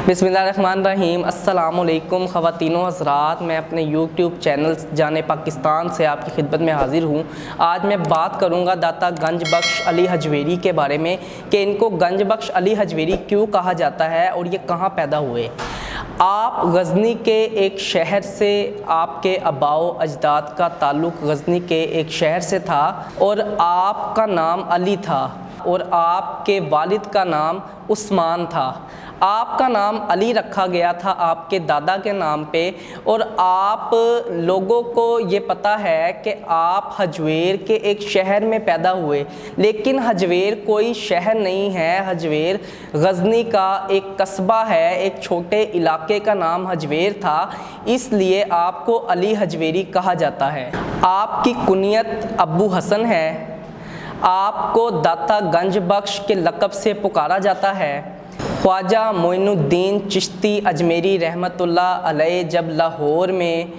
बिस्मिल्लाहिर्रहमानिर्रहीम। अस्सलाम वालेकुम ख़वातीनो हज़रात, मैं अपने यूट्यूब चैनल जाने पाकिस्तान से आपकी खिदमत में हाज़िर हूँ। आज मैं बात करूँगा दाता गंज बख्श अली हजवेरी के बारे में कि इनको गंज बख्श अली हजवेरी क्यों कहा जाता है और ये कहाँ पैदा हुए। आप गज़नी के एक शहर से, आपके आबाओ अजदाद का ताल्लुक़ गज़नी के एक शहर से था और आपका नाम अली था और आपके वालिद का नाम उस्मान था। आपका नाम अली रखा गया था आपके दादा के नाम पे और आप लोगों को ये पता है कि आप हजवेर के एक शहर में पैदा हुए, लेकिन हजवेर कोई शहर नहीं है। हजवेर गज़नी का एक कस्बा है, एक छोटे इलाके का नाम हजवेर था, इसलिए आपको अली हजवेरी कहा जाता है। आपकी कुनियत अब्बू हसन है। आपको दाता गंज बख्श के लक़ब से पुकारा जाता है। ख्वाजा मोइनुद्दीन चिश्ती अजमेरी रहमतुल्लाह अलैह जब लाहौर में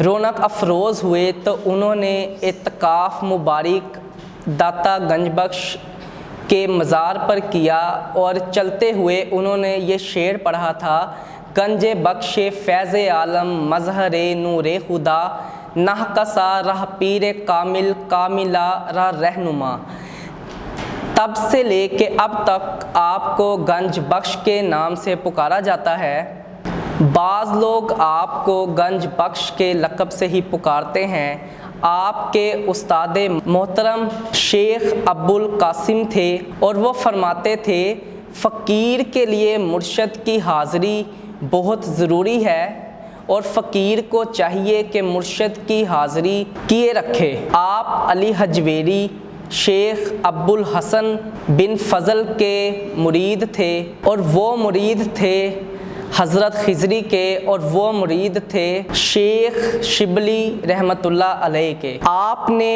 रौनक अफरोज़ हुए तो उन्होंने इत्काफ़ मुबारक दाता गंज बख्श के मज़ार पर किया और चलते हुए उन्होंने ये शेर पढ़ा था, गंज बख्श फैज़ आलम मज़हर नूर खुदा नाह कसा रह पीर कामिल कामिला रह रहनुमा। तब से लेके अब तक आपको गंज बख्श के नाम से पुकारा जाता है। बाज़ लोग आपको गंज बख्श के लक़ब से ही पुकारते हैं। आपके उस्ताद मोहतरम शेख अब्बुल कासिम थे और वो फरमाते थे, फ़कीर के लिए मुर्शद की हाज़िरी बहुत ज़रूरी है और फ़कीर को चाहिए कि मुर्शद की हाज़िरी किए रखे। आप अली हजवेरी शेख अब्बुल हसन बिन फ़ज़ल के मुरीद थे और वो मुरीद थे हज़रत खिज़री के और वो मुरीद थे शेख शिबली रहमतुल्लाह अलैह के। आपने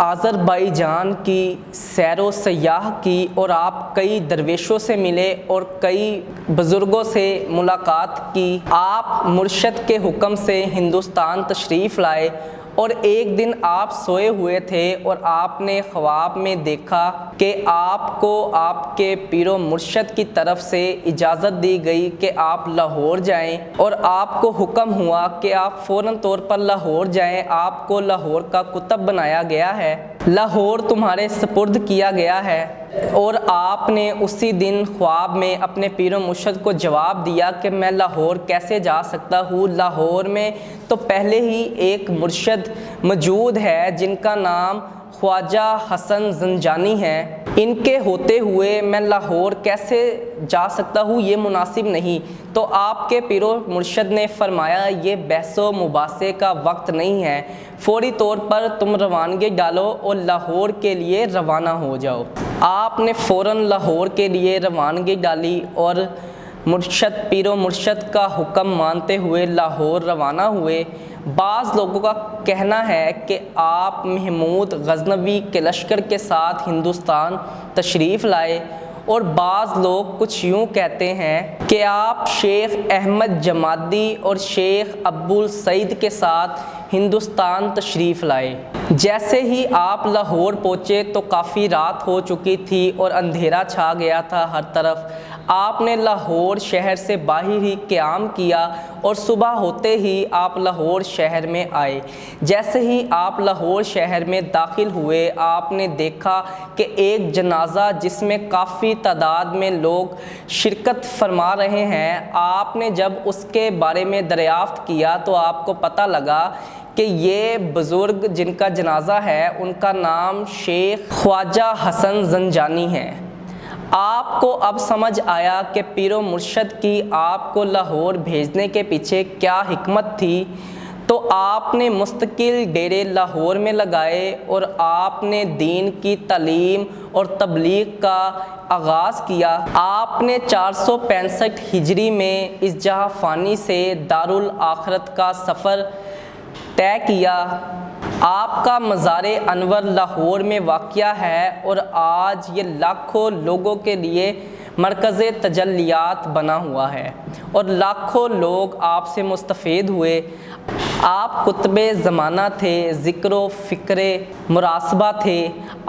आज़रबाईजान की सैरो सयाह की और आप कई दरवेशों से मिले और कई बुज़ुर्गों से मुलाकात की। आप मुर्शद के हुक्म से हिंदुस्तान तशरीफ़ लाए और एक दिन आप सोए हुए थे और आपने ख्वाब में देखा कि आपको आपके पीरो मुर्शद की तरफ से इजाज़त दी गई कि आप लाहौर जाएं और आपको हुक्म हुआ कि आप फ़ौरन तौर पर लाहौर जाएं। आपको लाहौर का कुतब बनाया गया है, लाहौर तुम्हारे सपुर्द किया गया है। और आपने उसी दिन ख्वाब में अपने पीरो मुर्शद को जवाब दिया कि मैं लाहौर कैसे जा सकता हूँ, लाहौर में तो पहले ही एक मुर्शद मौजूद है जिनका नाम ख्वाजा हसन ज़ंजानी है, इनके होते हुए मैं लाहौर कैसे जा सकता हूँ, ये मुनासिब नहीं। तो आपके पीरो मुर्शद ने फरमाया, ये बहसो मुबासे का वक्त नहीं है, फ़ौरी तौर पर तुम रवानगी डालो और लाहौर के लिए रवाना हो जाओ। आपने फ़ौरन लाहौर के लिए रवानगी डाली और मुर्शद पीरो मुर्शद का हुक्म मानते हुए लाहौर रवाना हुए। बाज़ लोगों का कहना है कि आप महमूद गज़नवी के लश्कर के साथ हिंदुस्तान तशरीफ़ लाए और बाज़ लोग कुछ यूँ कहते हैं कि आप शेख अहमद जमादी और शेख अब्बुल सईद के साथ हिंदुस्तान तशरीफ़ लाए। जैसे ही आप लाहौर पहुँचे तो काफ़ी रात हो चुकी थी और अंधेरा छा गया था हर तरफ। आपने लाहौर शहर से बाहर ही क़याम किया और सुबह होते ही आप लाहौर शहर में आए। जैसे ही आप लाहौर शहर में दाखिल हुए, आपने देखा कि एक जनाजा जिसमें काफ़ी तादाद में लोग शिरकत फरमा रहे हैं। आपने जब उसके बारे में दरियाफ़्त किया तो आपको पता लगा कि ये बुज़ुर्ग जिनका जनाजा है उनका नाम शेख ख्वाजा हसन ज़ंजानी है। आपको अब समझ आया कि पीरो मुर्शद की आपको लाहौर भेजने के पीछे क्या हिकमत थी। तो आपने मुस्तकिल डेरे लाहौर में लगाए और आपने दीन की तालीम और तबलीग का आगाज़ किया। आपने 465 हिजरी में इस जहाँ फ़ानी से दारुल आखरत का सफ़र तय किया। आपका मज़ारे अनवर लाहौर में वाक़या है और आज ये लाखों लोगों के लिए मरकज़ तजल्लियात बना हुआ है और लाखों लोग आपसे मुस्तफ़ीद हुए। आप कुतुब ज़माना थे, ज़िक्र फ़िक्र मुरासबा थे।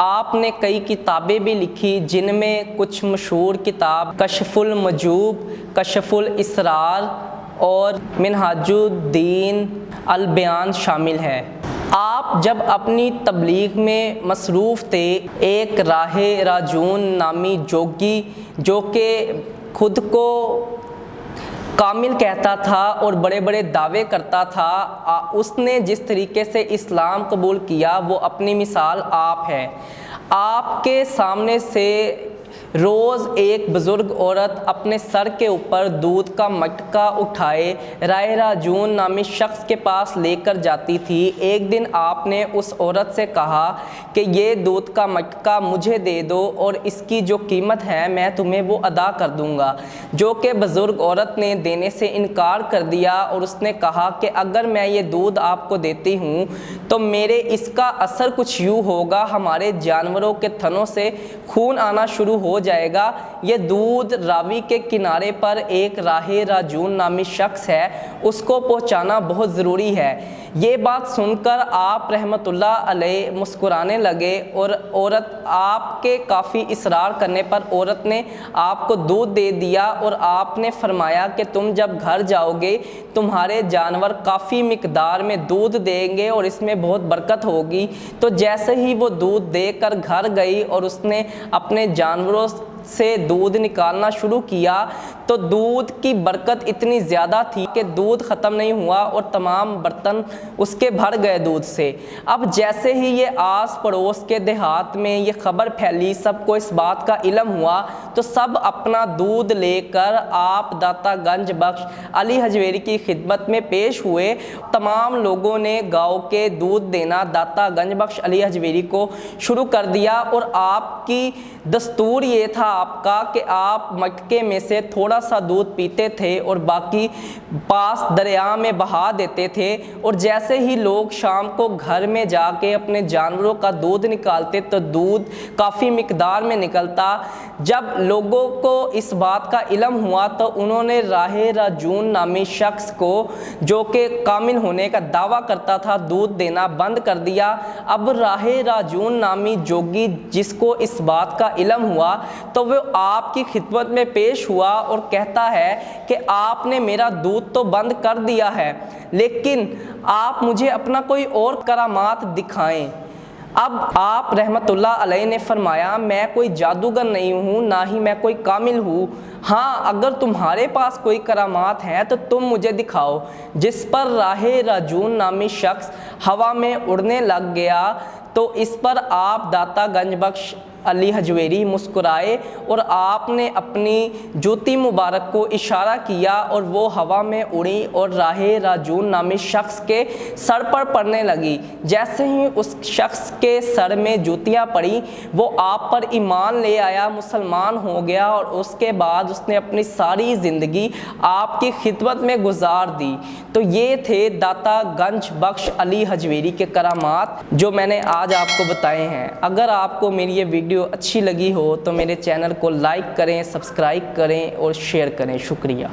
آپ نے کئی کتابیں بھی لکھی جن میں کچھ مشہور کتاب کشف المجوب، کشف الاسرار اور منہاج الدین البیان شامل ہے۔ آپ جب اپنی تبلیغ میں مصروف تھے، ایک راہ راجون نامی جوگی جو کہ خود کو کامل کہتا تھا اور بڑے بڑے دعوے کرتا تھا، اس نے جس طریقے سے اسلام قبول کیا وہ اپنی مثال آپ ہے۔ آپ کے سامنے سے روز ایک بزرگ عورت اپنے سر کے اوپر دودھ کا مٹکا اٹھائے راہ راجون نامی شخص کے پاس لے کر جاتی تھی۔ ایک دن آپ نے اس عورت سے کہا کہ یہ دودھ کا مٹکا مجھے دے دو اور اس کی جو قیمت ہے میں تمہیں وہ ادا کر دوں گا، جو کہ بزرگ عورت نے دینے سے انکار کر دیا اور اس نے کہا کہ اگر میں یہ دودھ آپ کو دیتی ہوں تو میرے اس کا اثر کچھ یوں ہوگا، ہمارے جانوروں کے تھنوں سے خون آنا شروع ہو جائے گا۔ یہ دودھ راوی کے کنارے پر ایک راہ راجون نامی شخص ہے، اس کو پہنچانا بہت ضروری ہے۔ یہ بات سن کر آپ رحمۃ اللہ علیہ مسکرانے لگے اور آپ کے کافی اصرار کرنے پر عورت نے آپ کو دودھ دے دیا اور آپ نے فرمایا کہ تم جب گھر جاؤ گے تمہارے جانور کافی مقدار میں دودھ دیں گے اور اس میں بہت برکت ہوگی۔ تو جیسے ہی وہ دودھ دے کر گھر گئی اور اس نے اپنے جانوروں سے دودھ نکالنا شروع کیا تو دودھ کی برکت اتنی زیادہ تھی کہ دودھ ختم نہیں ہوا اور تمام برتن اس کے بھر گئے دودھ سے۔ اب جیسے ہی یہ آس پڑوس کے دیہات میں یہ خبر پھیلی، سب کو اس بات کا علم ہوا تو سب اپنا دودھ لے کر آپ داتا گنج بخش علی حجویری کی خدمت میں پیش ہوئے۔ تمام لوگوں نے گاؤں کے دودھ دینا داتا گنج بخش علی حجویری کو شروع کر دیا اور آپ کی دستور یہ تھا آپ کا کہ آپ مٹکے میں سے تھوڑا سا دودھ پیتے تھے اور باقی پاس دریا میں بہا دیتے تھے، اور جیسے ہی لوگ شام کو گھر میں جا کے اپنے جانوروں کا دودھ نکالتے تو دودھ کافی مقدار میں نکلتا۔ جب لوگوں کو اس بات کا علم ہوا تو انہوں نے راہ راجون نامی شخص کو جو کہ کامل ہونے کا دعویٰ کرتا تھا دودھ دینا بند کر دیا۔ اب راہ راجون نامی جوگی جس کو اس بات کا علم ہوا تو وہ آپ کی خدمت میں پیش ہوا اور کہتا ہے کہ آپ نے میرا دودھ تو بند کر دیا ہے لیکن آپ مجھے اپنا کوئی اور کرامات دکھائیں۔ اب آپ رحمۃ اللہ علیہ نے فرمایا میں کوئی جادوگر نہیں ہوں، نہ ہی میں کوئی کامل ہوں، ہاں اگر تمہارے پاس کوئی کرامات ہیں تو تم مجھے دکھاؤ۔ جس پر راہ راجون نامی شخص ہوا میں اڑنے لگ گیا تو اس پر آپ داتا گنج بخش علی حجویری مسکرائے اور آپ نے اپنی جوتی مبارک کو اشارہ کیا اور وہ ہوا میں اڑی اور راہ راجون نامی شخص کے سر پر پڑنے لگی۔ جیسے ہی اس شخص کے سر میں جوتیاں پڑی وہ آپ پر ایمان لے آیا، مسلمان ہو گیا اور اس کے بعد اس نے اپنی ساری زندگی آپ کی خدمت میں گزار دی۔ تو یہ تھے داتا گنج بخش علی حجویری کے کرامات جو میں نے آج آپ کو بتائے ہیں۔ اگر آپ کو میری یہ ویڈیو اچھی لگی ہو تو میرے چینل کو لائک کریں، سبسکرائب کریں اور شیئر کریں۔ شکریہ۔